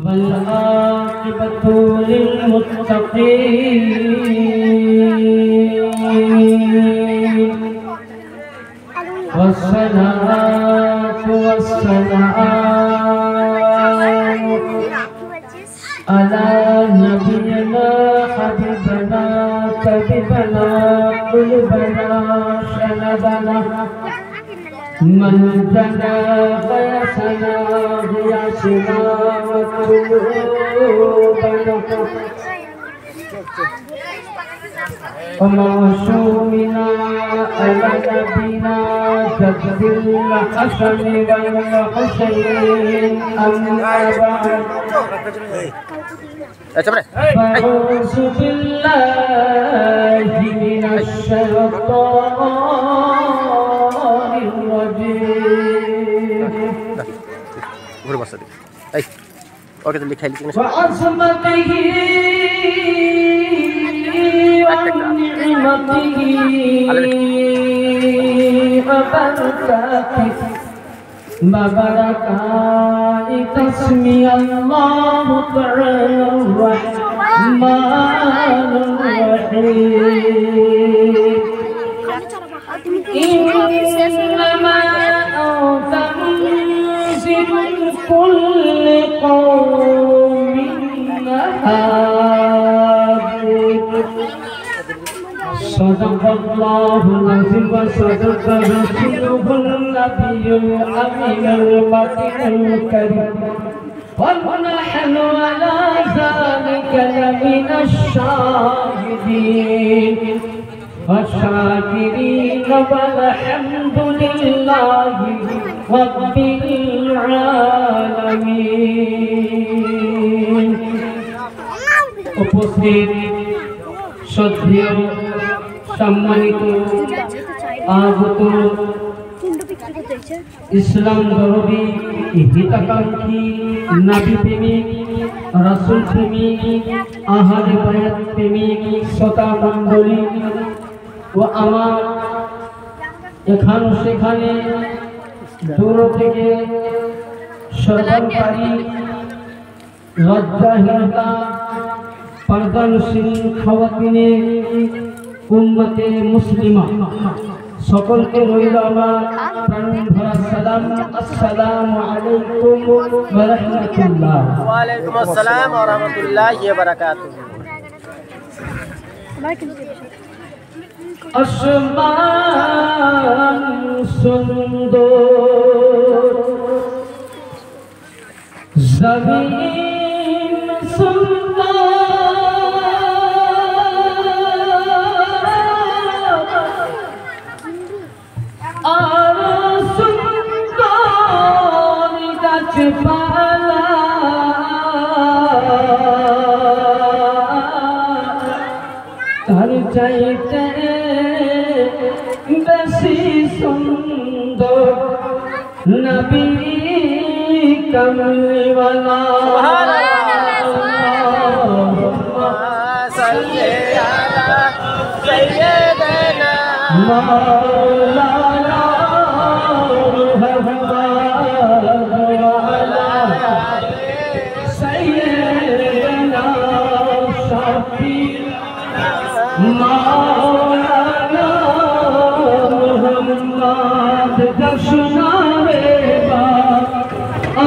والعاقبة للمتقين والصلاة والسلام على نبينا حبيبنا طبيبنا قلوبنا شنبنا من جنى غيثنا غياثنا وقلوبنا ومعصومنا على نبينا جد الحسن والحسين أما بعد فأعوذ بالله من الشيطان الرجيم وعظمته ونعمته وبركاته وبركات اسمي الله تعالى الرحمن الرحيم إنما أنت منذر كل قوم هاد صدق الله العظيم وصدق رسوله النبي الأمين المكي الكريم ونحن على ذلك لمن الشاهدين والشاكرين والحمد لله رب العالمين উপস্থিত শ্রদ্ধেয় সম্মানিত আগত ইসলাম দরদি হিতাকাঙ্ক্ষী নবী প্রেমিক রাসূল প্রেমিক আহলে বায়াত প্রেমিক শ্রোতা মণ্ডলী ও আমার এখানে সেখানে দূর থেকে সর্বকারী লজ্জাহীনতা পর্দানশীল খাওয়াতিনে উম্মতে মুসলিমা সকলকে রইল আমার প্রাণ ভরা সালাম। আসসালামু আলাইকুম ওয়া রাহমাতুল্লাহ। ওয়া আলাইকুম আসসালাম ওয়া রাহমাতুল্লাহি ওয়া বারাকাতুহু। আসমান সুন্দর জমিন সুন্দর আর সুন্দর গাছপালা তার চাইতে বেশি সুন্দর নবী কমলিওয়ালা সুবহানাল্লাহ সাল্লি আলা সাইয়্যিদিনা মাওলানা মুহাম্মদ ওয়া আলা সাইয়্যিদিনা শাফি'না মাওলানা মুহাম্মদ দর্শনারে বা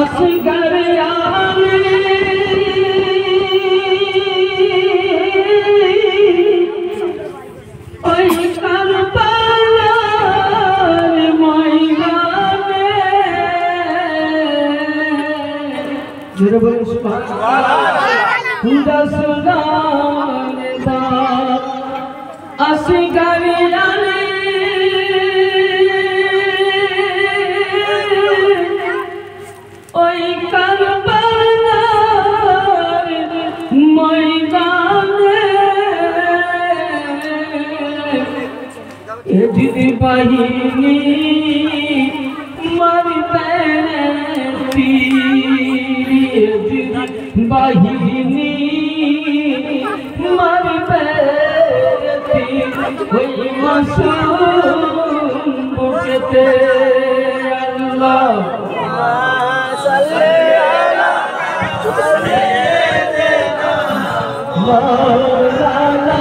আসগর আলে ওই কারবালার ময়দানে জোরে বলুন সুবহানাল্লাহ দর্শনারে বা আসগর আলে ওই কারবালার ময়দানে এজিদি বাহিনী মারবে এজিদি বাহিনী মারবে ওই মাসুম বুকেতে আল্লাহ مولانا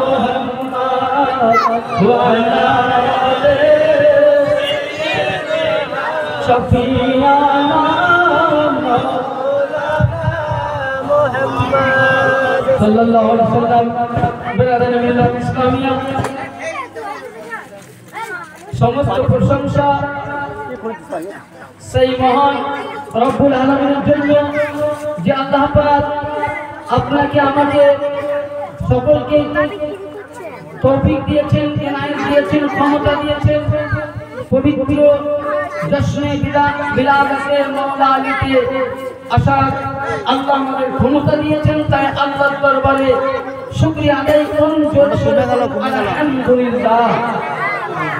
محمد وعلى شفيعنا সাল্লাল্লাহু আলাইহি ওয়াসাল্লাম। বেরাদার মিল্লাত ইসলামিয়া, সমস্ত প্রশংসা সেই মহান রব্বুল আলামিনের জন্য যে আল্লাহ পাক আপনাকে আমাকে সকলকে তৌফিক দিয়েছেন, ইনায়েত দিয়েছেন, ক্ষমতা দিয়েছেন। পবিত্র জশ্নে বিলাদাতে মাওলা আলীতে আসার আল্লাহ আমাদের ক্ষমতা দিয়েছেন, তাই আল্লাহর দরবারে শুকরিয়া আদায় করুন। আলহামদুলিল্লাহ।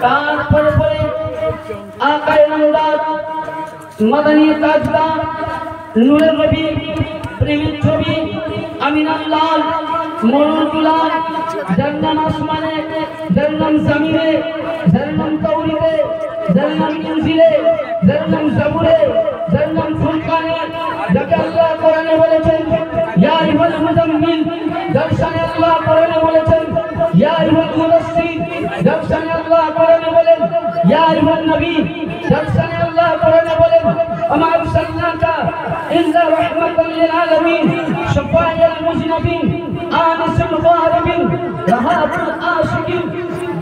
তারপরে আকায়ে নামদার মাদানী তাজদার নূরের নবী প্রেমের ছবি আমিনাল্লাহ মরুদুলাল জান্নাম আসমানে, জান্নাম জমিনে, জান্নাম তাওরিতে, জান্নাম ইনজিলে, জান্নাম জাবুরে, জান্নাম ফুরকানে, যাকে আল্লাহ কোরআনে বলেছেন ইয়া আইয়ুহাল মুজাম্মিল, দর্শনে আল্লাহ কোরআনে বলেছেন ইয়া আইয়ুহাল মুদাসসির, দর্শনে আল্লাহ কোরআনে বলেন ইয়া আইয়ুহান নবী, দর্শনে আল্লাহ কোরআনে বলেন আমা আরসালনাকা ইল্লা রাহমাতাল লিল আলামিন, শাফাআতুল মুজনিবিন, আনিসুল গারিবিন, রাহাতুল আশিকিন,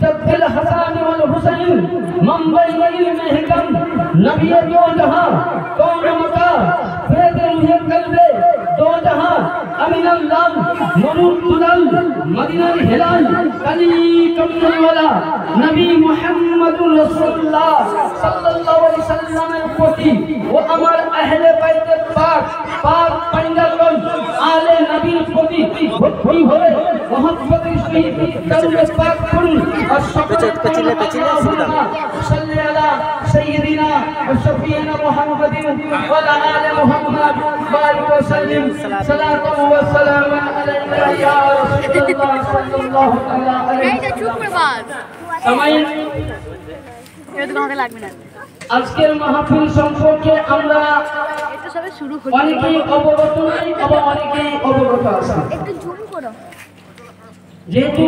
জব্বিল হাসান ওয়াল হুসাইন, মামবাইল ইলমে হিকম, নবী দো জাহান, কওন মাকা, ফেদে রুহে কলবে দো জাহান, আমিনাল্লাহ মরুদুলাল, মদিনার হিলাল, কালি কমলওয়ালা নবী মুহাম্মদুর রাসূলুল্লাহ সাল্লাল্লাহু আলাইহি সাল্লামের প্রতি ও আমার আহলে বাইতের পাক পাক পাঞ্জাগণ আলে নবীর প্রতি ভক্তি হয়ে মহব্বতের সহিত দরুদ পাক করুন। আর সকলে সাল্লি আলা সাইয়্যিদিনা ওয়া শাফিঈনা মুহাম্মাদিন ওয়া আলা আলি মুহাম্মাদ বারিক ওয়া সাল্লিম সালাতান ওয়া সালামান আলাইকা ইয়া রাসূলুল্লাহ সাল্লাল্লাহু তাআলা আলাইহি ওয়াসাল্লাম। আজকের মাহফিল সম্পর্কে আমরা অনেকেই অবগত নই, আবার অনেকেই অবগত আছে। যেহেতু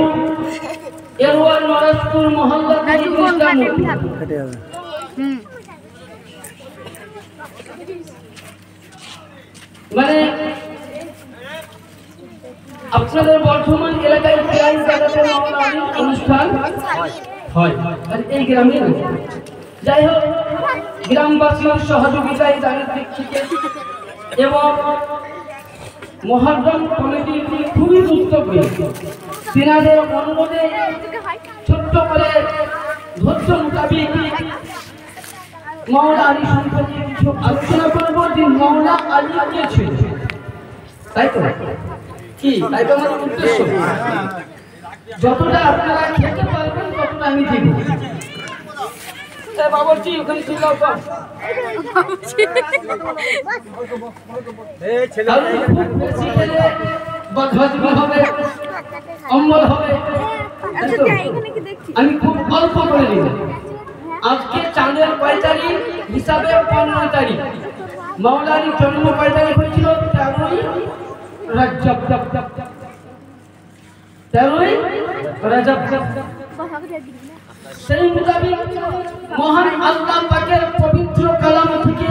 এরওয়ার নরাজপুর মহল্লা মানে আপনাদের বর্ধমান এলাকায় প্রায় জায়গাতে মাওলানা আলীর অনুষ্ঠান হয়, এই গ্রামে। যাই হোক, গ্রামবাসীর সহযোগিতায় দানের দিক থেকে এবং মহারম কমিটির খুবই উদ্যোগে তিনাদের অনুরোধে ছোট্ট করে ধৈর্য মোতাবিক মাওলানা আলী সম্পর্কে কিছু আলোচনা করব। যে মাওলানা আলী কে ছিল, তাই তো কি, তাই তো আমাদের উদ্দেশ্য। যতটা আপনারা খেতে পারবেন ততটা আমি দিব। বাবরচি ওখানে চিল্লাও কম, বেশি খেলে বদহজমি হবে, অম্বল হবে। আমি খুব অল্প করে নিব। আজকে চাঁদের 5 তারিখ হিসাবে 15 তারিখ। মাওলানা আলীর জন্ম 5 তারিখ হয়েছিল 13ই রজব, 13ই রজব। সেই মোতাবেক মহান আল্লাহ পাকের পবিত্র কালাম থেকে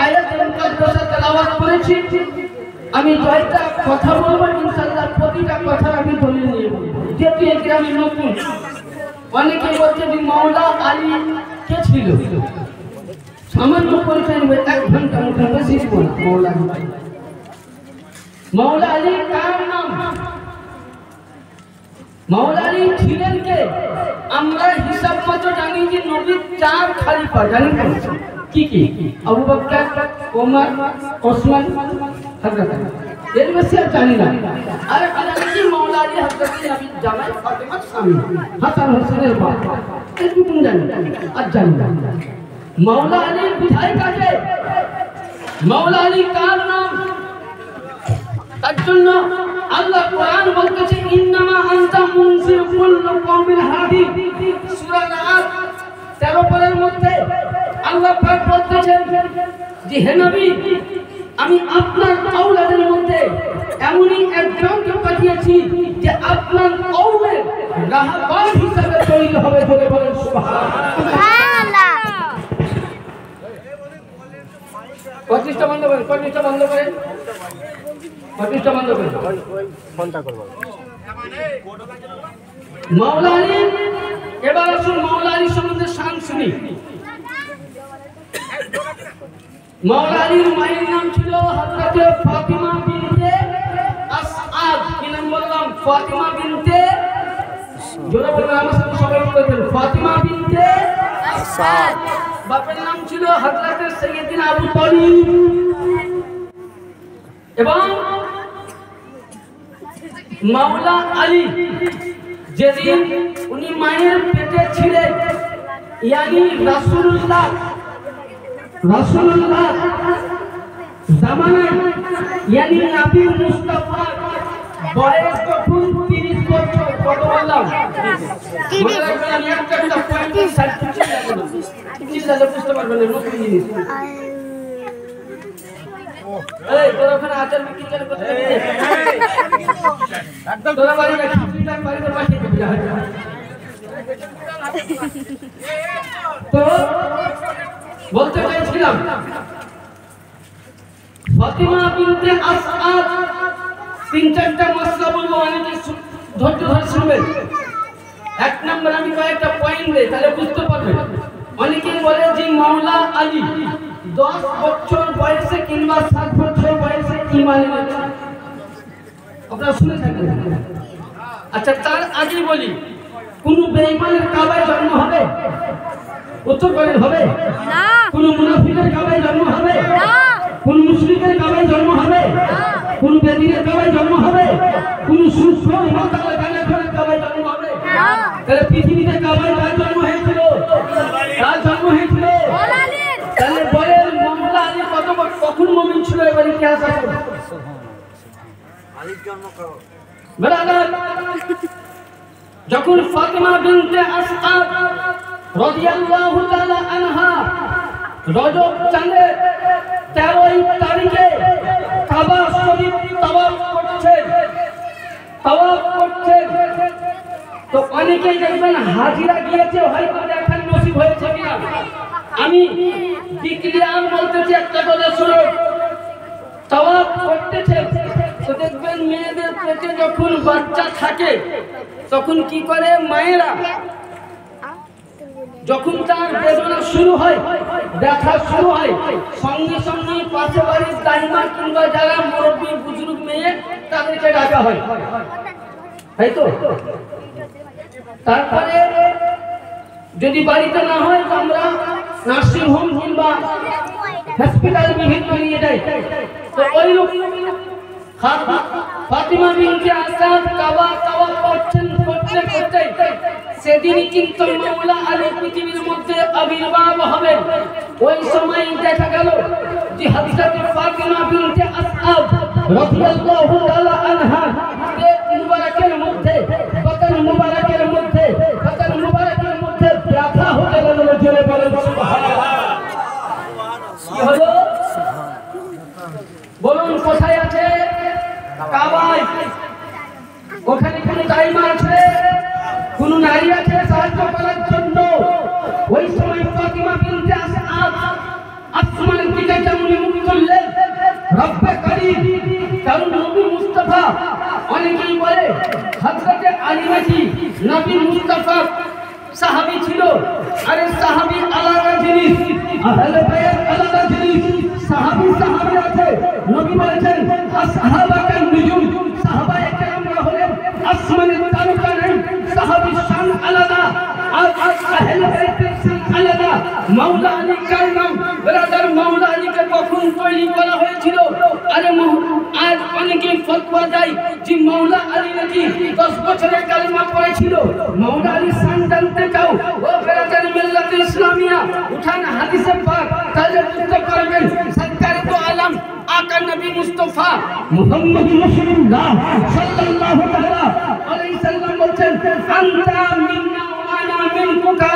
আয়াতে মুকাদ্দাসা তেলাওয়াত করেছি। আমি জয়টা কথা বলবো ইনশাআল্লাহ, প্রতিটা কথা আমি দলিল নিয়ে বলবো। যেহেতু এই গ্রামে নতুন, অনেকে বলছে যে মাওলানা আলী কে ছিল, সামান্য পরিচয় নেবে, 1 ঘন্টা মতো বেশি দিব না। মাওলানা আলী কার নাম, মাওলানা আলী ছিলেন কে? আমরা হিসাব মতো জানি যে নবীর 4 খলিফা, জানি কি কি? আবু বকর, ওমর, ওসমান, হযরত আলী। এর বেশি আর জানি না। আর জানি যে মাওলানা আলী হযরত নবীর জামাই ফাতেমার স্বামী, হাসান হোসেনের বাপ। এটুকু জানি, আর জানি না। মাওলানা আলীর বিধায় কাকে, মাওলানা আলী কার নাম? তার জন্য আল্লাহ কোরআন বলতেছে ইন্নামা আনতা মুনজির কুল্লু কওমিন হাদি, সূরা নাস 13 পরের মধ্যে আল্লাহ পাক বলতেছেন যে হে নবী, আমি আপনার আওলাদের মধ্যে এমনই একজনকে পাঠিয়েছি যে আপনার কওমের রাহবার হিসেবে তৈরি হবে বলে বলেন সুবহানাল্লাহ। প্রতিষ্ঠা বন্ধ করেন, প্রতিষ্ঠা বন্ধ করেন, প্রতিষ্ঠা বন্ধ করেন। ফোনটা করবো মাওলা আলী। এবার আসুন মাওলা আলী সম্বন্ধে শান শুনি। মাওলা আলীর মায়ের নাম ছিল হযরতে ফাতিমা বিনতে আসআদ। কি নাম বললাম? ফাতিমা বিনতে, জোরে বলবেন আমার সাথে সবাই বলবেন, ফাতিমা বিনতে আসআদ। বাপের নাম ছিল হযরতে সাইয়্যিদিনা আবু তালিব। এবং মাওলা আলী যেদিন উনি মায়ের পেটে ছিলেন, ইয়ানি রাসূলুল্লাহ জামানায়, ইয়ানি নবী মুস্তাফা বয়স যখন 30 বছর, কত বললাম? আমি একটা পয়েন্ট বুঝতে পারবেন না, নতুন জিনিস। এই তোরা ওখানে আচার বিক্রি করে করতে একদম তোরা বাড়ি না, খিচুড়িটার বাড়িতে পাঠিয়ে দিবি। তো বলতে চাইছিলাম ফাতিমা বিনতে আসআদ, 3-4টা মশলা বলবো, অনেকে ধৈর্য ধরে শুনবেন। এক নম্বর আমি কয়েকটা পয়েন্ট দেই, তাহলে বুঝতে পারবেন। অনেকেই বলে যে মাওলা আলী 10 বছর বয়সে কিংবা 7 বছর বয়সে ঈমান এনেছেন, আপনারা শুনে থাকেন। আচ্ছা, তার আগে বলি, কোন বেঈমানের কাবায় জন্ম হবে? উত্তর করেন, হবে না। কোন মুনাফিকের কাবায় জন্ম হবে? না। কোন মুশরিকের কাবায় জন্ম হবে? না। কোন বেদিনের কাবায় জন্ম হবে? কোন সুস্থ মাতালের কাবায় জন্ম হবে? না। তাহলে পৃথিবীতে কাবায় কার জন্ম হয়েছিল? কার জন্ম হয়েছিল? মাওলা আলীর। তাহলে বলেন মাওলা আলী কখন মুমিন ছিল? এবার ইতিহাস আছে। আলীর জন্ম করো ব্রাদার। যখন ফাতিমা বিনতে আসআদ রাদিয়াল্লাহু তাআলা আনহা রজব চাঁদের 13 তারিখে কাবা শরীফ তাওয়াফ করছেন, তো অনেকেই দেখবেন হাজিরা গিয়েছে, হয়তো দেখার নসিব হয়েছে কিনা। আমি ডিক্লিয়ার বলতেছি, একটা কথা শুনুন। তাওয়াফ করতেছে, তো দেখবেন মেয়েদের পেটে যখন বাচ্চা থাকে তখন কি করে মায়েরা, যখন তার বেদনা শুরু হয়, ব্যথা শুরু হয়, সঙ্গে সঙ্গে পাশে বাড়ির দাইমা কিংবা যারা মুরব্বী বুজুর্গ মেয়ে তাদেরকে ডাকা হয়, তাই তো? তারপরে যদি বাড়িতে না হয় তো আমরা নার্সিং হোম কিংবা হসপিটাল বিভিন্ন নিয়ে যাই। তো ওই লোক ফাতিমা বিনতে আসআদ কাবা করতে সেদিনই কিন্তু মাওলা আলী পৃথিবীর মধ্যে আবির্ভাব হবে। ওই সময় দেখা গেল যে হযরত ফাতিমা বিনতে আসআদ রাদিয়াল্লাহু তাআলা আনহা মুবারকের মধ্যে, বদন মুবারকের মধ্যে ব্যথা হতে লাগলো। জোরে বলেন সুবহানাল্লাহ। কি হলো বলুন? কোথায় আছে? কাবায়। ওখানে কোন দাইমা আছে? কোন নারী আছে সাহায্য করার জন্য? ওই সময় ফাতিমা বিনতে আসআদ আসমানের দিকে যেমন মুখ তুললেন, রব্বে করিম, কারণ নবী মুস্তাফা, অনেকেই বলে হযরত আলী নাকি নবী মুস্তাফা সাহাবী ছিল। আরে সাহাবী আলাদা জিনিস, আহলে বায়াত আলাদা জিনিস। সাহাবী আছে, নবী বলেছেন আসহাবাকান নুজুম, সাহাবায়ে কেরামরা হলেন আসমানের তারকা নেই। সাহাবীর শান আলাদা, আর আহলে বায়াতের শান আলাদা। মাওলা আলী কার নাম? ব্রাদার, মাওলা আলীকে কখন তৈরি করা হয়েছিল? আরে আজ অনেকে ফতোয়া দেয় যে মাওলা আলী নাকি 10 বছরে কালিমা পড়েছিল। মাওলা আলীর শান জানতে চাও? ও ব্রাদার মিল্লাত ইসলামিয়া, উঠান হাদিসে পাক, তাহলে বুঝতে পারবেন সরকারে তো আলম আকা নবী মুস্তাফা মুহাম্মদ রাসূলুল্লাহ সাল্লাল্লাহু তাআলা আলাইহি সাল্লাম বলেন, আনতা মিন্না ওয়া আনা মিনকুকা,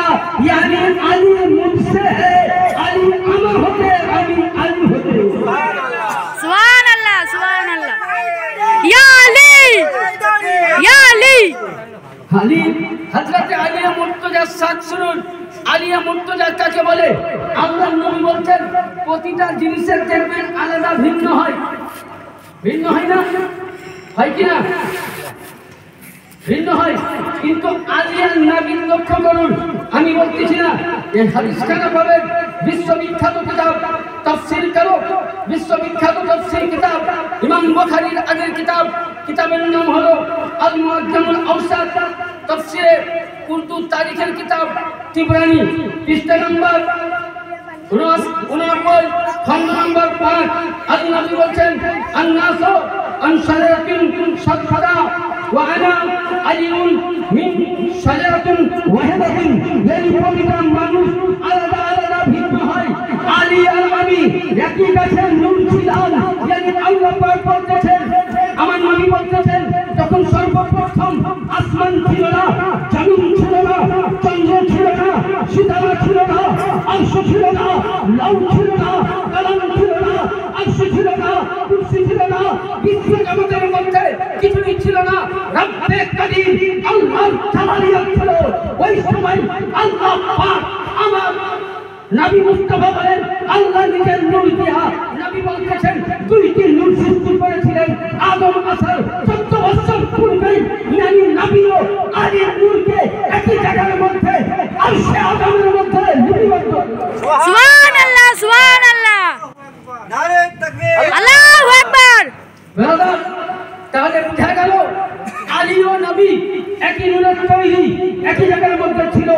यानी আলী মুঝসে है, আলী আমা হতে, আমি আলী হতে। আলী হযরতে আলিয়া মুর্তজার সাথ শুনুন। আলিয়া মুর্তজা কাকে বলে? আল্লাহর নবী বলছেন প্রতিটা জিনিসের দেখবেন আলাদা ভিন্ন হয়। ভিন্ন হয় না? হয় কি না? ভিন্ন হয়। কিন্তু আলিয়ার নাবির লক্ষ্য করুন। আমি বলতেছি না এই হাদিস খানা পাবেন বিশ্ববিখ্যাত কিতাব তাফসীর করো, বিশ্ববিখ্যাত তাফসীর কিতাব ইমাম বুখারীর আগের কিতাব, কিতাবের নাম হলো আল মুআজ্জামুল আওসাত, তাফসীরে উর্দু তারিখের কিতাব তিবরানি, পৃষ্ঠা নম্বর 89 খণ্ড নম্বর 5। আল্লাহ নবী বলছেন আন-নাসু আন শাজারাতিন শাদফাদা ওয়া আনা আলিউন মিন শাজারাতিন ওয়াহিদাতিন। এই প্রতিটা মানুষ আলাদা আলাদা ভিন্ন হয়। আলী আর আমি একই গাছের মূল ছিলাম। yani আল্লাহ পাক বলতেছেন, আমার নবী বলতেছেন যখন সর্বপ্রথম আসমান ছিল না, জমিন ছিল না, চন্দ্র ছিল না, সিতারা ছিল না, আরশ ছিল না, লাউ ছিল না, কালাম ছিল না, আরশ ছিল না, কুরসি ছিল না, বিশ্ব জগতের মধ্যে কিছুই ছিল না। রব্বে কাদির আল্লাহর জালালিয়াত ছিল। ওই সময় আল্লাহ পাক আমার নবী মুস্তাফা বলেন আল্লাহ নিজের নূর দিয়া নবী বলতেছেন দুইটি নূর সৃষ্টি করেছিলেন আদম আসার 14 বছর পূর্বে। yani নবীও আলীর নূরকে একই জায়গার মধ্যে আরশে আদমের মধ্যে লিপিবদ্ধ। সুবহানাল্লাহ সুবহানাল্লাহ, নারে তাকবীর, আল্লাহু আকবার। ব্রাদার, তাহলে বুঝা গেল আলী ও নবী একই নূরের তৈরি, একই জায়গার মধ্যে ছিল।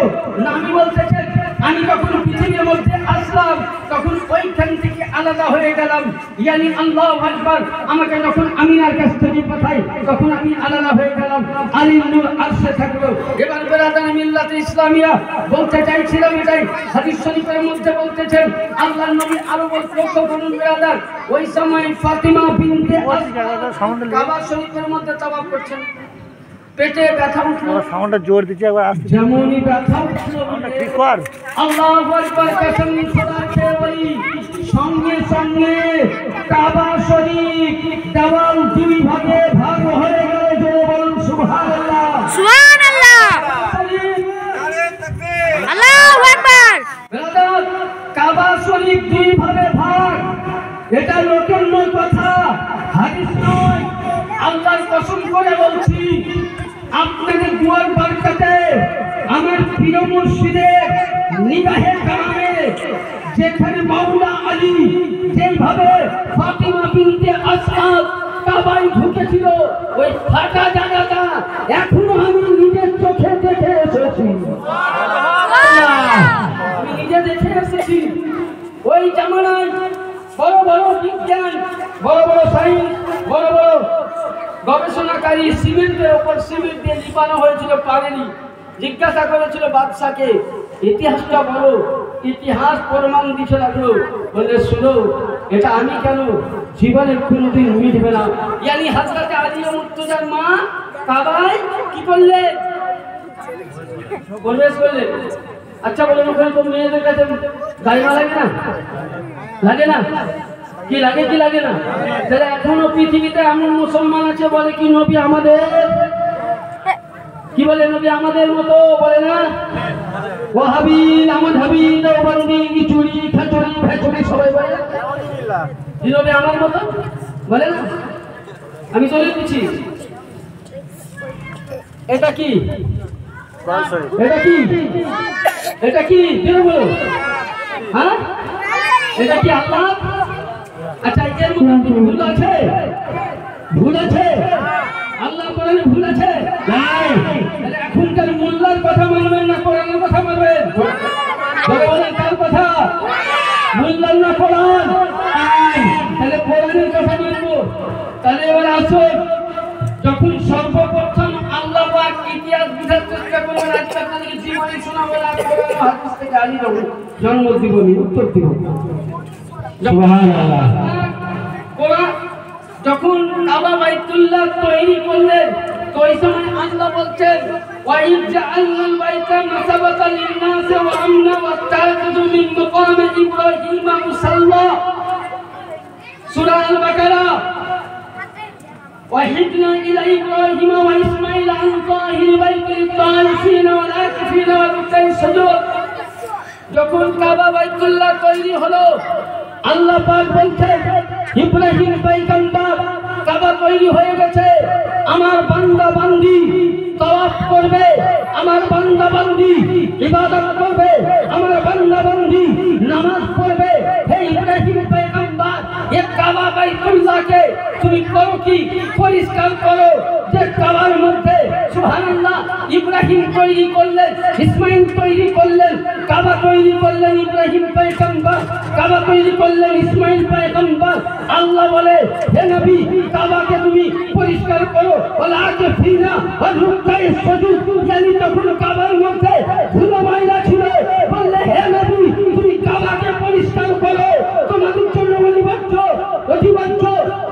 নবী বলতেছেন আমি যখন পৃথিবীর মধ্যে আসলাম তখন ওইখান থেকে আলাদা হয়ে গেলাম। yani আল্লাহু আকবার। আমাকে যখন আমিনার কাছ থেকে পাঠাই তখন আমি আলাদা হয়ে গেলাম। আলীর নূর আরশে থাকলো। এবার ব্রাদার মিল্লাত ইসলামিয়া বলতে চাইছিলাম এটাই। হাদিস শরীফের মধ্যে বলতেছেন আল্লাহর নবী আরো লক্ষ্য করুন ব্রাদার, ওই সময় ফাতিমা বিনতে কাবা শরীফের মধ্যে তাওয়াফ করছেন। পেটে ব্যথা উঠলো, সাউন্ডটা জোর দিচ্ছি একবার আসতে যেমনই ব্যথা উঠলো ঠিক কর। আল্লাহু আকবার কসম খোদা কে বলি, সঙ্গে সঙ্গে কাবা শরীফ দেওয়াল দুই ভাগে ভাগ হয়ে গেল। জোরে বলুন সুবহানাল্লাহ সুবহানাল্লাহ, নারে তাকবীর, আল্লাহু আকবার। ব্রাদার, কাবা শরীফ দুই ভাগে ভাগ, এটা লোকের নয় কথা, হাদিস নয়। আল্লাহর কসম করে বলছি আপনাদের দুয়ার বারকাতে আমার প্রিয় মুর্শিদের নিগাহে কারামে যেখানে মাওলা আলী যেভাবে ফাতিমা বিনতে আসাদ কাবায় ঢুকেছিল ওই ফাটা জায়গাটা এখনো আমি নিজের চোখে দেখে এসেছি। আমি নিজে দেখে এসেছি। ওই জামানায় বড় বড় বিজ্ঞান, বড় বড় সায়েন্স, বড় বড় গবেষণাকারী সিমেন্টের ওপর সিমেন্ট দিয়ে লিপানো হয়েছিল, পারেনি। জিজ্ঞাসা করেছিল বাদশাকে ইতিহাসটা বলো, ইতিহাস প্রমাণ দিতে লাগলো। বলে শুনো, এটা আমি কেন জীবনে কোনোদিন মিটবে না। yani হযরত আলী মুর্তজার মা কাবায় কি করলেন? প্রবেশ করলেন। আচ্ছা বলুন, ওখানে তো মেয়েদের কাছে গাইমা লাগে না? লাগে না? কি লাগে কি লাগে না? তাহলে এখনো পৃথিবীতে এমন মুসলমান আছে বলে কি নবী আমাদের, কি বলে নবী আমাদের মতো বলে না? ওয়াহাবি, আমদহাবি, দেওবন্দি, চুরি, খাচুরি, ভেচুরি সবাই বলে কি নবী আমার মতো বলে না? আমি চলে দিচ্ছি। এটা কি? এটা কি? এটা কি? বলো বলো। হ্যাঁ, এটা কি আল্লাহ? আচ্ছা, এর মধ্যে ভুল আছে? ভুল আছে? আল্লাহ কোরআনে ভুল আছে? নাই। তাহলে এখনকার মোল্লার কথা মানবেন না কোরআনের কথা মানবেন? বলেন কার কথা? মোল্লার না কোরআন? নাই। তাহলে কোরআনের কথা মানবো। তাহলে এবার আসুন, যখন সর্বপ্রথম আল্লাহ পাক ইতিহাস বুঝার চেষ্টা করলেন, আজকে আপনাদেরকে জীবনী শোনাবো, আর কোরআন হাদিস থেকে আলী জন্ম জীবনী উত্তর দিব। সুবহানাল্লাহ। কোরআন যখন কাবা বাইতুল্লাহ তৈরি করলেন তো এই সময় আল্লাহ বলছেন ওয়াইদ জাআলনাল বাইতা মাসাবাতাল লিন-নাস ওয়া আমনা ওয়াত্তাখাযু মিন মাকামি ইব্রাহিম মুসাল্লা। সূরা আল বাকারা وحدنا إلى إبراهيم وإسماعيل عن طاهر بيت الطائفين والعاكفين والركع السجود যখন কাবা বাইতুল্লাহ তৈরি হলো আল্লাহ পাক বলছেন ইব্রাহিম পয়গম্বর কাবা তৈরি হয়ে গেছে আমার বান্দা বান্দি তাওয়াফ করবে আমার বান্দা বান্দি ইবাদত করবে আমার বান্দা বান্দি নামাজ পড়বে হে ইব্রাহিম পয়গম্বর এই কাবা বাইতুল্লাহকে তুমি করো কি পরিষ্কার করো যে কাবার মধ্যে সুবহানাল্লাহ ইব্রাহিম তৈরি করলেন ইসমাইল তৈরি করলেন কাবা তৈরি করলেন ইব্রাহিম পয়গম্বর কাবা তৈরি করলেন ইসমাইল পয়গম্বর আল্লাহ বলে হে নবী কাবাকে তুমি পরিষ্কার করো ওয়ালা আকিফিনা ওয়া রুকআই সুজুদ yani তখন কাবার মধ্যে ধুলো ময়লা ছিল বললে হে নবী তুমি কাবাকে পরিষ্কার করো তোমাদের জন্য অধিবাচ্য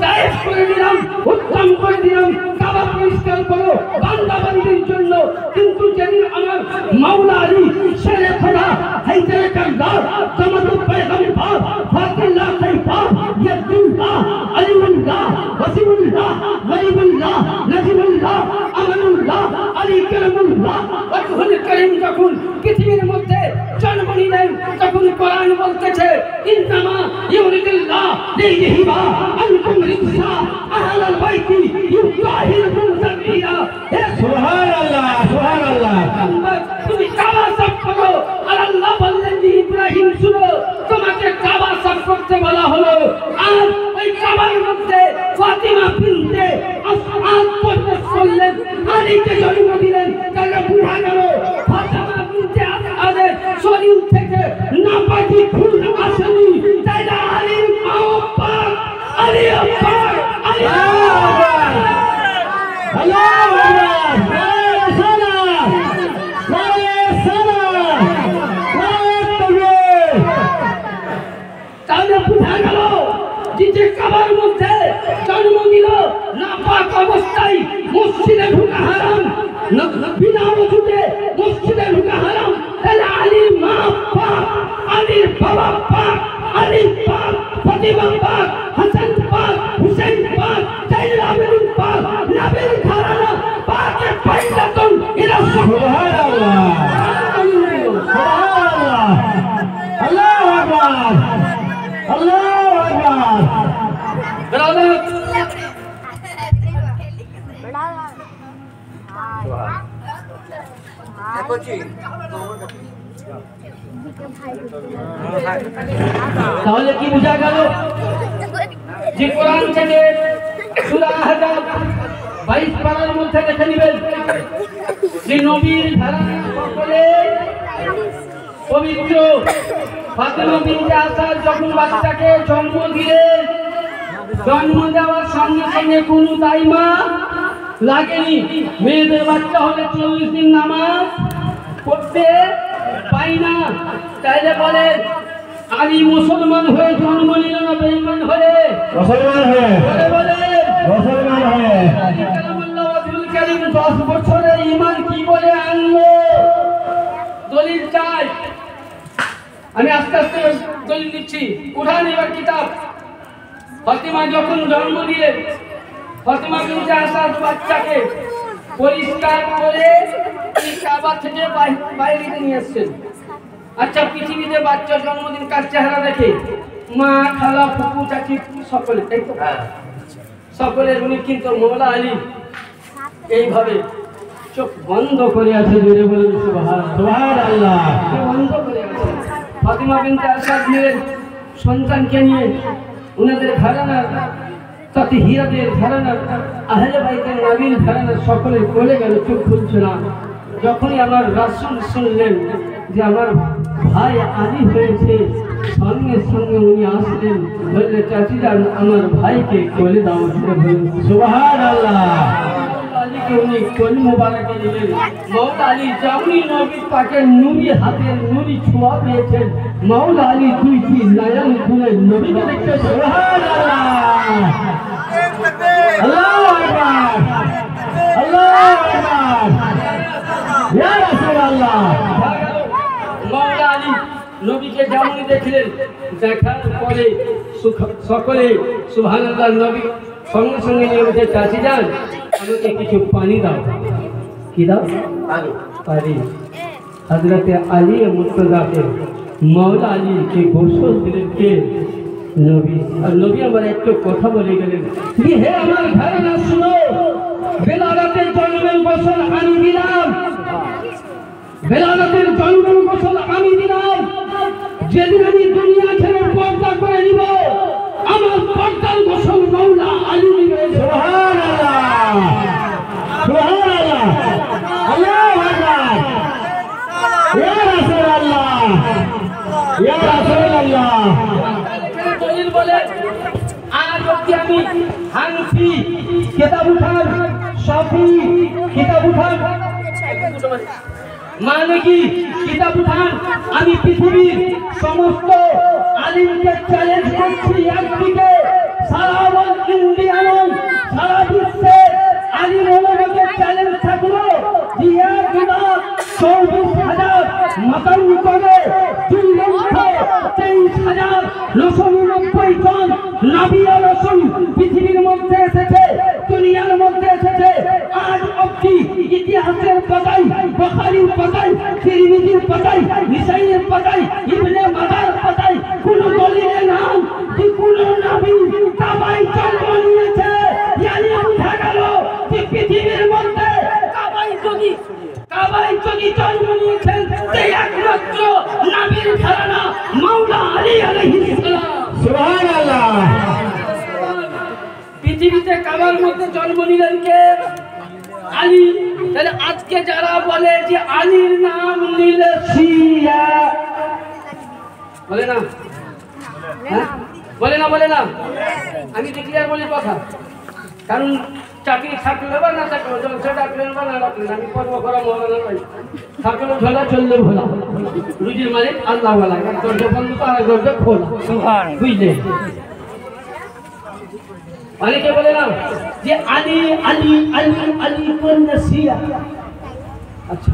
জায়েজ করে দিলাম উত্তম করে দিলাম কাবা পরিষ্কার করো বান্দা বান্দির জন্য কিন্তু যেদিন আমার মাওলা আলী শেরে খোদা হাইদার কারদার জামাতুল পয়গম্বর ফাতিল্লাহ সাইফা ইয়াদুল্লাহ আলিউল্লাহ ওয়াসিউল্লাহ গরিবুল্লাহ নাজিবুল্লাহ আমানুল্লাহ আলী কালামুল্লাহ ওয়াজহুল করিম যখন পৃথিবীর মধ্যে জন্ম নিলেন তখন কোরআন বলতেছে ইন্নামা ইউরিদুল্লাহ লিইহিবা আনকুম রিজসা আহলাল বাইতি ইউতাহিরুকুম তাকবীরা হে সুবহানাল্লাহ সুবহানাল্লাহ তুমি কাবা সাফ করো আর আল্লাহ বললেন যে ইব্রাহিম শুনো তোমাকে কাবা সাফ করতে বলা হলো আর ওই কাবার মধ্যে ফাতিমা বিনতে আসআদ প্রবেশ করলেন আলীকে জন্ম দিলেন তাকে বুঝা গেল ফাতিমা বিনতে আসআদের শরীর থেকে নাপাকি ফুল আসেনি তাই না আলীর মা পাক আলী পাক আলী আল্লাহু আকবার তাহলে বুঝা গেল যে কাবার মধ্যে জন্ম নিল নাপাক অবস্থায় মসজিদে ঢোকা হারাম বিনা ওযুতে মসজিদে ঢোকা হারাম তাহলে আলীর মা পাক আলীর বাবা পাক আলী পাক ফাতিমা পাক হাসান পাক হুসাইন পাক জাইনুল আবেদিন পাক নবীর ঘরানা পাকে পয়লাতুন ইলা সুবহানাল্লাহ সুবহানাল্লাহ আল্লাহু আকবার আল্লাহু আকবার ব্রাদার তাহলে কি বোঝা গেল যে কোরআন থেকে সূরা আহজাব 22 পারার মধ্যে দেখে নেবেন যে নবীর ঘরানা সকলে পবিত্র ফাতিমা বিনতে আসাদ যখন বাচ্চাকে জন্ম দিলেন জন্ম দেওয়ার সঙ্গে সঙ্গে কোনো দাইমা লাগেনি মেয়েদের বাচ্চা হলে 40 দিন নামাজ পড়তে পাই না তাইলে বলে আলী মুসলমান হয়ে জন্ম নিল না বেঈমান হয়ে মুসলমান হয়ে বলে মুসলমান হয়ে আলী কালামুল্লাহ আব্দুল কারীম 10 বছরের ঈমান কি বলে আনলো দলিল চাই আমি আস্তে আস্তে দলিল দিচ্ছি উঠান এবার কিতাব ফাতিমা যখন জন্ম দিলেন ফাতিমা বিনতে আসাদ বাচ্চাকে পরিষ্কার করে কাবা থেকে বাইরে নিয়ে আসছেন আচ্ছা পৃথিবীতে বাচ্চা জন্মদিন কার চেহারা দেখে মা খালা ফুপু চাচি সকলে তাই তো সকলের উনি কিন্তু মওলা আলী এইভাবে চোখ বন্ধ করে আছে জোরে বলে সুবহানাল্লাহ বন্ধ করে আছে ফাতিমা বিনতে আসাদ নিলেন সন্তানকে নিয়ে উনাদের ঘরানা তাতে হীরাদের ঘরানা আহলে বাইতের নবীর ঘরানা সকলে কোলে গেল চোখ খুলছে না যখনই আমার রাসূল শুনলেন যে আমার ভাই আলী হয়েছে সঙ্গে সঙ্গে উনি আসলেন বললে চাচি যান আমার ভাইকে কোলে দাও সুবহানাল্লাহ আলীকে উনি কোল মোবারকে দিলেন মওলা আলী যেমনি নবী পাকের নূরি হাতের নূরি ছোঁয়া পেয়েছেন মওলা আলী দুইটি নয়ন খুলে নবীকে দেখতে সুবহানাল্লাহ আল্লাহু আকবার আল্লাহু আকবার ইয়া রাসূলুল্লাহ মওলা আলী নবীকে যেমনি দেখলেন দেখার পরে সকলে সুবহানাল্লাহ নবী সঙ্গে সঙ্গে নিয়ে বলছে চাচি যান আমাকে কিছু পানি দাও। কি দাও? পানি। হযরত আলী মুর্তজাকে মৌলা আলীকে গোসল দিলেন কে? নবী। আর নবী আমার একটু কথা বলে গেলেন, হে আমার ধারণা শুনো, বেলালতের জন্মের গোসল আমি দিলাম, বেলালতের জন্মের গোসল আমি দিলাম। যেদিন আমি দুনিয়া ছেড়ে পর্দা করে নিব, আমার পর্দার গোসল মৌলা আলী দিবে। সুবহানাল্লাহ, সুবহানাল্লাহ, আল্লাহু আকবার, ইয়া রাসূলুল্লাহ, ইয়া রাসূলুল্লাহ। দলিল বলে আর অবধি আমি হানফি কিতাব উঠান, শাফি কিতাব উঠান, মালিকি কিতাব উঠান, আমি পৃথিবীর সমস্ত আলিমকে চ্যালেঞ্জ করছি। একদিকে সারা ইন্ডিয়ান সারা বিশ্বে আলিম ওলামাকে চ্যালেঞ্জ থাকলো, 1,24,000 মাতান করে 2,23,999 জন নবী ও রাসূল পৃথিবীর মধ্যে এসেছে, দুনিয়ার মধ্যে এসেছে। আজ অবধি ইতিহাসের পাতায়, বুখারীর পাতায়, তিরমিজির পাতায়, নিসাইয়ের পাতায়, ইবনে মাজার পাতায় কোন দলিলে নাম যে কোন নবী কাবায় জন্ম নিয়েছে। জানি বোঝা গেল যে পৃথিবীর মধ্যে কাবায় যদি জন্ম নিয়েছেন সেই একমাত্র নবীর ঘরানা মাওলা আলী আলাইহিস সালাম। সুবহানাল্লাহ। পৃথিবীতে কাবার মধ্যে জন্ম নিলেন কে? আলী। তাহলে আজকে যারা বলে যে আলীর নাম নিলে শিয়া, বলে না? হ্যাঁ? বলে না? বলে না? আমি ডিক্লেয়ার বলি কথা, কারণ চাকরি থাকলে বা না থাকলে, জলসা ডাকলেন বা না ডাকলেন, আমি কর্ম করা মৌলানা নই। থাকলে ঝোলা, চললে ভোলা, রুজির মালিক আল্লাহ ওয়ালা। দরজা বন্ধ তো আর দরজা খোলা, বুঝলে? অনেকে বলে না যে আলী আলী আলী আলী করলে শিয়া। আচ্ছা,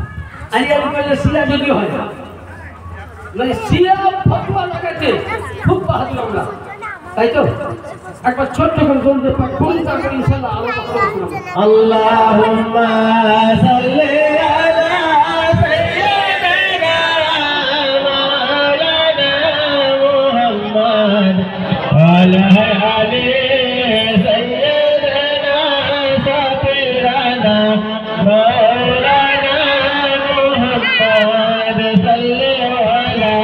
আলী আলী করলে শিয়া যদি হয়, মানে শিয়া ফতোয়া লাগাতে খুব বাহাদুর আমরা, তাই তো? একবার ছোট্ট করে বলতে কোন তারপর ইনশাআল্লাহ আল্লাহুম্মা সাল্লি আলা সাইয়্যিদিনা মাওলানা মুহাম্মদ ওয়া আলা আলি সাইয়্যিদিনা সাফিরানা মাওলানা মুহাম্মদ সাল্লি আলা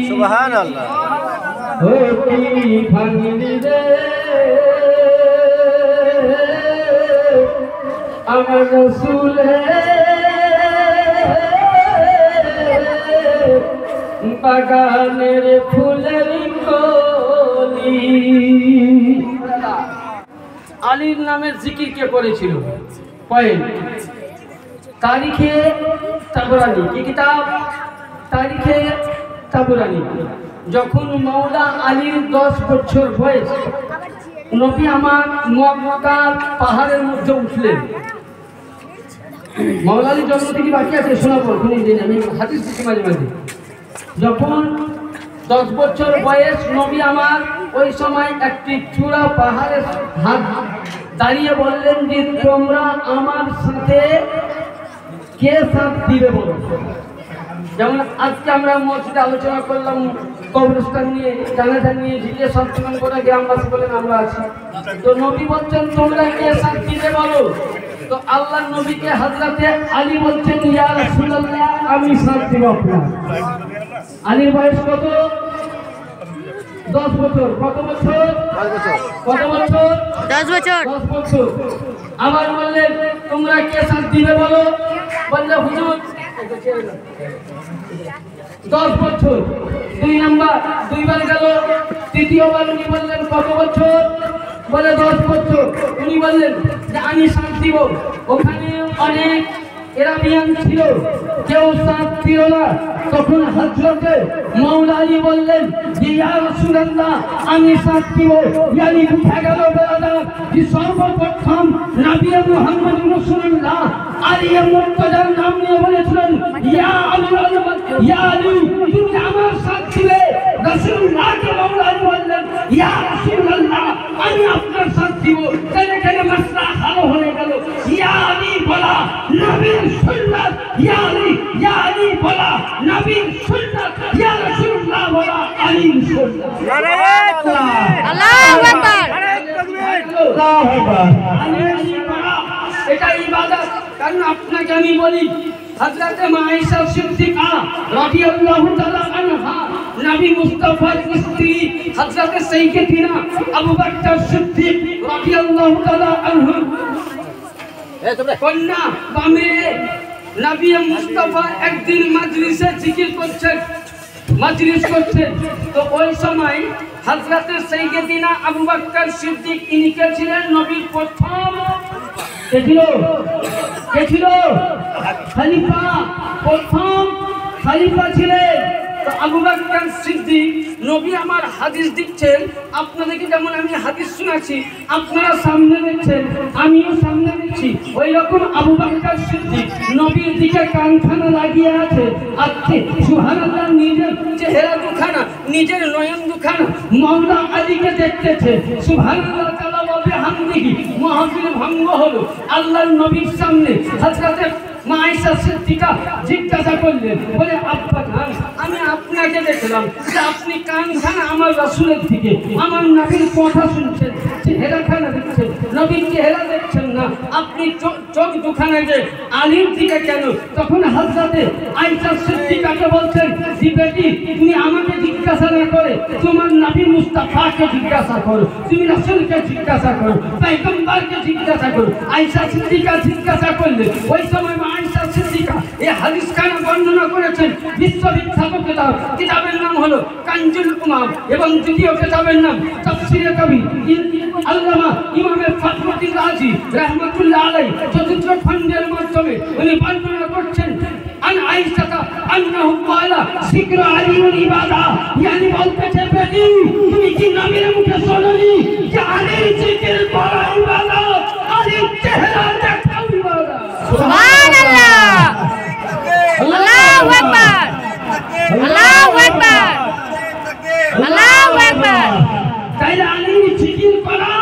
সুবহানাল্লাহ। আমার রাসূল বাগানের ফুলের কলি। আলীর নামের জিকির কে করেছিল? পয়েন্ট তারিখে তাবরানি। কি কিতাব? তারিখে তাবরানি। যখন মৌলা আলীর 10 বছর বয়স, নবী আমার মক্কার পাহাড়ের মধ্যে উঠলেন। মৌলা আলীর জন্ম থেকে বাকি আছে, শোনাবো, আমি হাদিস দিচ্ছি মাঝে মাঝে। যখন 10 বছর বয়স নবী আমার, ওই সময় একটি চূড়া পাহাড়ের হাত দাঁড়িয়ে বললেন যে তোমরা আমার সাথে কে সাথ দিবে বলো। যেমন আজকে আমরা মসজিদে আলোচনা করলাম কবরস্থান নিয়ে, জানাজা নিয়ে, জিজ্ঞে সচেতন করে গ্রামবাসী বলেন আমরা আছি। তো নবী বলছেন তোমরা কে সাথ দিবে বলো। তো আল্লাহ নবীকে হযরতে আলী বলছেন ইয়া রাসূলুল্লাহ আমি সাথ দিব আপনার। আলীর বয়স কত? 10 বছর। কত বছর? 10 বছর। কত বছর? 10 বছর। 10 বছর। আবার বললেন তোমরা কে সাথ দিবে বলো, বললে হুজুর 10 বছর। 2 নাম্বার 2 বার গেল, তৃতীয়বার উনি বললেন কত বছর, বলে 10 বছর। উনি বললেন যে আমি সাথ দিব। ওখানে অনেক এরাবিয়ান ছিল, কেউ সাথ দিল না। তখন হযরতে মাওলা আলী বললেন যে ইয়া রাসূলুল্লাহ আমি সাথ দিব। ইয়ানি উঠে গেল বেরাদার যে সর্বপ্রথম নবী মুহাম্মদ রাসূলুল্লাহ আলী মুর্তজার নাম নিয়ে বলেছিলেন ইয়া আলী ইয়া আলী তুমি আমার সাথ দিবে। রাসূলুল্লাহকে মাওলা আলী বললেন ইয়া রাসূলুল্লাহ আমি আপনার সাথ দিব। এখানে মাসলা ভালো হয়ে গেল। ইয়া আলী বলা নবীর সুন্নাত, ইয়া আলী বলা নবীর সুন্নাত, ইয়া রাসূলুল্লাহ বলা আলীর সুন্নাত। আল্লাহু আকবার। এটা ইবাদত। কারণ আপনাকে আমি বলি হযরতে আয়েশা সিদ্দিকা রাদিয়াল্লাহু তাআলা আনহা নবী মুস্তাফার স্ত্রী হযরতে সাইয়্যিদিনা আবু বকর সিদ্দিক রাদিয়াল্লাহু তাআলা আনহু কন্যা বা মেয়ে নবী মুস্তাফা একদিন মজলিসে জিকির করছেন, মজলিস করছেন। তো ওই সময় হযরতে সাইয়্যিদিনা আবু বকর সিদ্দিক ইনি কে ছিলেন নবীর প্রথম কে ছিল খলিফা, প্রথম খলিফা ছিলেন। তো আবু বকর সিদ্দিক নবী আমার হাদিস দিচ্ছেন, আপনাদেরকে যেমন আমি হাদিস শোনাচ্ছি আপনারা সামনে দেখছেন, আমিও সামনে দেখছি। ওই রকম আবু বকর সিদ্দিক নবীর দিকে কানখানা লাগিয়ে আছে। আজকে সুবহানাল্লাহ নিজের চেহারা দুখানা, নিজের নয়ন দুখানা মাওলা আলীকে দেখতেছে। সুবহানাল্লাহ তাআলা বলবে হামদিহি মাহফিল ভঙ্গ হলো। আল্লাহর নবীর সামনে হযরতে আয়েশা সিদ্দিকা জিজ্ঞাসা করলেন, বলে আব্বা জান আমি আপনাকে দেখলাম যে আপনি কানখানা আমার রাসূলের দিকে, আমার নবীর কথা শুনছেন, চেহারাখানা দেখছেন, নবীর চেহারা দেখছেন না, আপনি চোখ দুখানা যে আলীর দিকে কেন? তখন হযরতে আয়েশা সিদ্দিকাকে বলছেন যে বেটি তুমি আমাকে জিজ্ঞাসা না করে তোমার নবী মুস্তাফাকে জিজ্ঞাসা করো, তুমি রাসূলকে জিজ্ঞাসা করো, পয়গম্বরকে জিজ্ঞাসা করো। আয়েশা সিদ্দিকা জিজ্ঞাসা করলেন। ওই সময় আয়েশা সিদ্দিকা এই হাদিস খানা বর্ণনা করেছেন বিশ্ববিখ্যাত কিতাব, কিতাবের নাম হলো কানজুল উমাম এবং দ্বিতীয় কিতাবের নাম তাফসীরে কবির আল্লামা ইমাম ফখরুদ্দিন রাজি রাহমাতুল্লাহ আলাইহি চতুর্থ খণ্ডের মাধ্যমে উনি বর্ণনা করছেন আন আয়েশা আন্নাহু ক্বালা যিকরু আলীর ইবাদা, yani বলতেছে বেটি তুমি কি নবীর মুখে শুননি যে আলীর জিকির করা ইবাদত, আলীর চেহারা দেখা ইবাদত। সুবহানাল্লাহ। আল্লাহু আকবার। আল্লাহু আকবার। আল্লাহু আকবার। তাইলে আলীর জিকির করা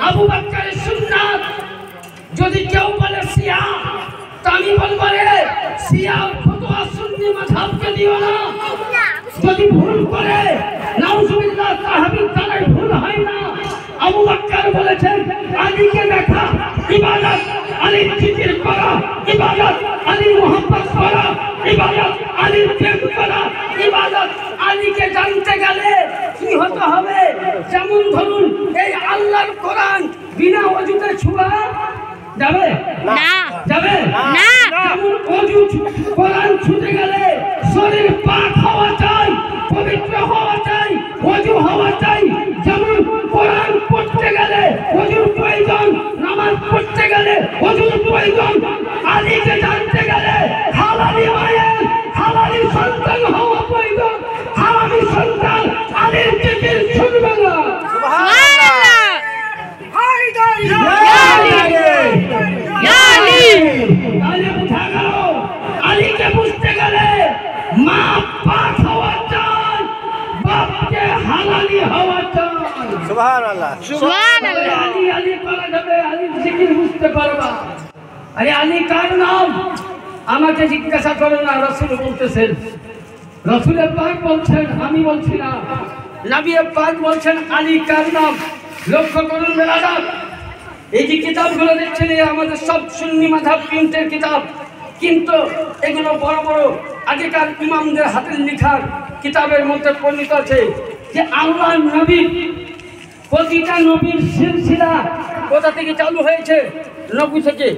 আবু বকরের সুন্নাত। যদি কেউ বলে শিয়া তো আমি বলবো রে শিয়া ফতোয়া সুন্নি মাযহাবকে দিও না। যদি ভুল করে নাউজুবিল্লাহ সাহাবী তারাই ভুল হয় না। আবু বকর বলেছেন আলীকে দেখা ইবাদত, আলীর জিকির করা ইবাদত, আলীর মোহাব্বত করা ইবাদত, আলীর প্রেম করা ইবাদত। আলীকে জানতে গেলে কি হতে হবে? যেমন ধরুন এই আল্লাহর কোরআন বিনা ওযুতে ছোঁয়া যাবে না, যাবে না। যেমন ওযু কোরআন ছুঁতে গেলে শরীর পাক হওয়া চাই, পবিত্র হওয়া চাই, ওযু হওয়া চাই। যেমন কোরআন পড়তে গেলে ওযুর প্রয়োজন, নামাজ পড়তে গেলে ওযুর প্রয়োজন। আলীকে জানতে গেলে হালালি মায়ের হালালি সন্তান হওয়া প্রয়োজন। হারামি সন্তান আলীর জিকির শুনবে না। সুবহানাল্লাহ। আলীকে বুঝতে গেলে মা পাক হওয়া চাই, বাপকে হালালি হওয়া চাই। সুবহানাল্লাহ। সুবহানাল্লাহ। আলী আলী করা যাবে, আলীর জিকির বুঝতে পারবা। আরে আলী কার নাম আমাকে জিজ্ঞাসা করো না, রাসূল বলতেছেন, রাসূলের পাক বলছেন, আমি বলছি না। নবী পাক বলছেন আলী কার নাম। লক্ষ্য করুন বেরাদার, এই যে কিতাবগুলো দেখছেন এই আমাদের সব সুন্নি মাযহাব প্রিন্টের কিতাব, কিন্তু এগুলো বড় বড় আগেকার ইমামদের হাতের লেখার কিতাবের মধ্যে বর্ণিত আছে যে আল্লাহর নবী প্রতিটা নবীর সিলসিলা কোথা থেকে চালু হয়েছে? নবী থেকে।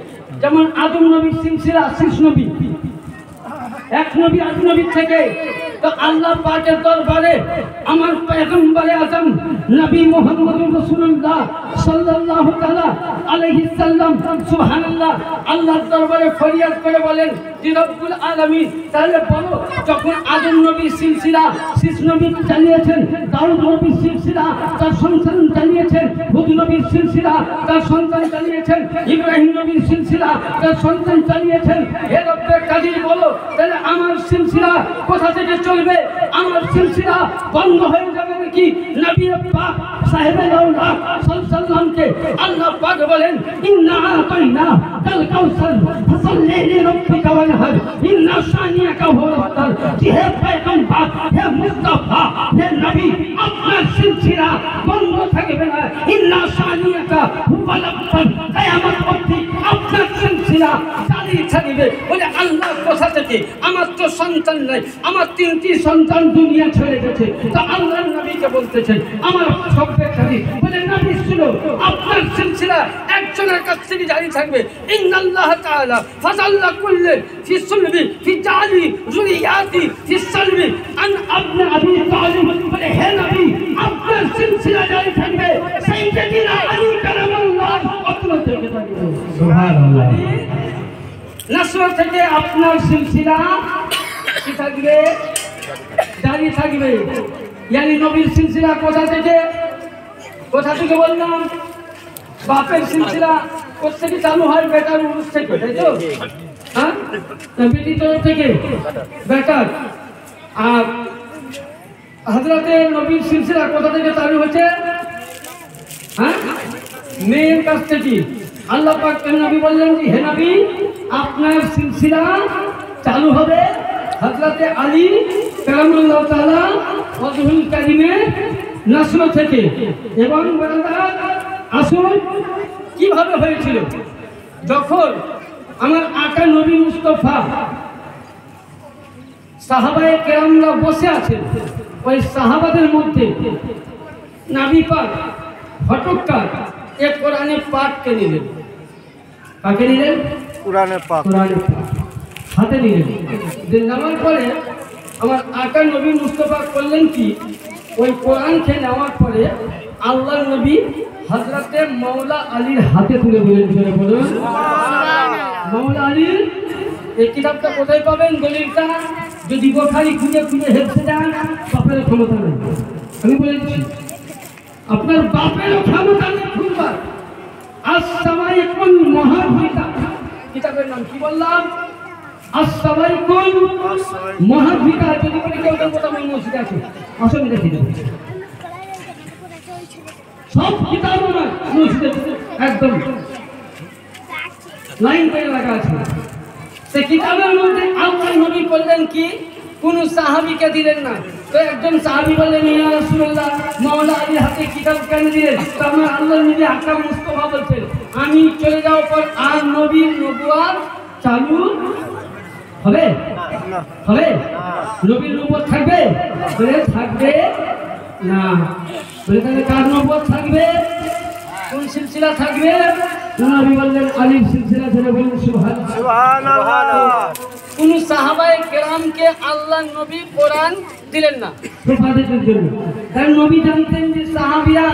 যেমন আদম নবীর সিলসিলা শেষ নবী, এক নবী আদি নবীর থেকে। তো আল্লাহ পাকের দরবারে আমার পয়গম্বরে আজম নবী মুহাম্মদুর রাসূলুল্লাহ সাল্লাল্লাহু তাআলা আলাইহি সাল্লাম সুবহানাল্লাহ আল্লাহর দরবারে ফরিয়াদ করে বলেন যে রব্বুল আলামিন, তাহলে বলো, যখন আদম নবীর সিলসিলা শেষ নবী চালিয়েছেন, দাউদ নবীর সিলসিলা তার সন্তান চালিয়েছেন, হুদ নবীর সিলসিলা তার সন্তান চালিয়েছেন, ইব্রাহিম নবীর সিলসিলা তার সন্তান চালিয়েছেন, হে রব্বে কাদির বলো, তাহলে আমার সিলসিলা কোথা থেকে চলবে? আমার সিলসিলা বন্ধ হয়ে যাবে নাকি? নবী পাক সাহেবে আল্লাহ সাল্লাল্লাহু আল্লাহ পাক বলেন ইন্না আতাইনা কাল কাউসার ফাসাল্লি লিরাব্বিকা ওয়ানহার ইন্না শানিয়াকা হুয়াল আবতার। হে পয়গম্বর, হে মুস্তাফা, হে নবী, আপনার সিলসিলা বন্ধ থাকবে না। ইন্না শানিয়াকা হুয়াল আবতার, কিয়ামত অবধি আপনার সিলসিলা চালিয়ে থাকবে। বলে আল্লাহ কোথা থেকে? আমার তো সন্তান নাই, আমার 3টি সন্তান দুনিয়া ছেড়ে গেছে। তো আল্লাহর নবীকে বলতেছেন আমার সবকে খালি বলে নবী শুনো, আপনার সিলসিলা একজনের কাছ থেকে জারি থাকবে। ইন্নাল্লাহ তাআলা ফাযাল্লা কুল্লি ফি সুলবি ফি জালি যুরিয়াতি ফি সালবি আন আবনা আবি তালিব। বলে হে নবী, আপনার সিলসিলা জারি থাকবে সাইয়্যিদিনা আলী কারামাল্লাহ ওয়াজহু থেকে থাকবে। সুবহানাল্লাহ। নসর থেকে আপনার সিলসিলা কি থাকবে? জারি থাকবে। ইয়ানি নবীর সিলসিলা কোথা থেকে? কোথা থেকে বললাম? বাপের সিলসিলা কোথা চালু হয়? বেটার উরুস থেকে, তাই তো? হ্যাঁ, বেটি তরফ থেকে বেটার। আর হযরতে নবীর সিলসিলা কোথা থেকে চালু হচ্ছে? হ্যাঁ, মেয়ের কাছ থেকে। আল্লাহ পাক নবী বললেন যে হে নবী, আপনার সিলসিলা চালু হবে হযরতে আলী কারামাল্লাহু তাআলা ওয়াজহুল কারীমের নসল থেকে। এবং আসল কিভাবে হয়েছিল? যখন আমার আকা নবী মুস্তাফা সাহাবায়ে কেরামরা বসে আছেন, ওই সাহাবাদের মধ্যে নবী পাক হঠাৎ এক কোরআনের পাঠকে নিলেন। কাকে নিলেন? কোরআনের পাক। কোরআনের পাঠ হাতে নিলেন। নেওয়ার পরে আমার আকা নবী মুস্তাফা করলেন কি, ওই কোরআনকে নেওয়ার পরে আল্লাহর নবী হযরতে মাওলা আলীর হাতে তুলে দিলেন। জোরে বলুন মাওলা আলীর। এই কিতাবটা কোথায় পাবেন? দলিলটা যদি বুখারী খুঁজে খুঁজে হেঁটে যান, বাপের ক্ষমতা নেই। আমি বলে দিচ্ছি, আপনার বাপের ক্ষমতা নেই খুলবার। আস-সামাইকুল মুহাদ্দিসা কিতাবের নাম কি বললাম? আস-সামাইকুল মুহাদ্দিসা। যদি বলি কেউ কেউ কথা আমি মসজিদে আছে, আসলে দেখি দেব সব কিতাব আমার মসজিদে একদম লাইন করে লাগা আছে। সে কিতাবের মধ্যে আল্লাহর নবী বললেন কি, কোন সাহাবীকে দিলেন না। তো একজন সাহাবী বললেন ইয়া রাসূলুল্লাহ, মাওলা আলীর হাতে কিতাব কেন দিলেন? তো আমার আল্লাহর নবী আকা মুস্তাফা বলছেন আমি চলে যাওয়ার পর আর নবীর নবুয়ত চালু হবে? হবে? নবীর নবুয়ত থাকবে? বলে থাকবে না। বলে তাহলে কার নবুয়ত থাকবে? কোন সিলসিলা থাকবে? নবী বললেন আলীর সিলসিলা। ধরে বলেন সুবহানাল্লাহ। সুবহানাল্লাহ। কোন সাহাবায়ে কেরামকে আল্লাহর নবী কোরআন দিলেন না হেফাজতের জন্য। কারণ নবী জানতেন যে সাহাবিয়া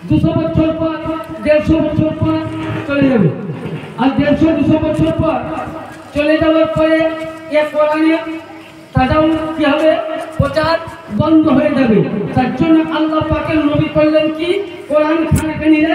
200 বছর পর 150 বছর পর চলে যাবে। আর 150-200 বছর পর চলে যাওয়ার পরে এ কোরআনের তাজাও কি হবে? প্রচার বন্ধ হয়ে যাবে। তার জন্য আল্লাহ পাকের নবী করলেন কি, কোরআন খানাকে নিলেন।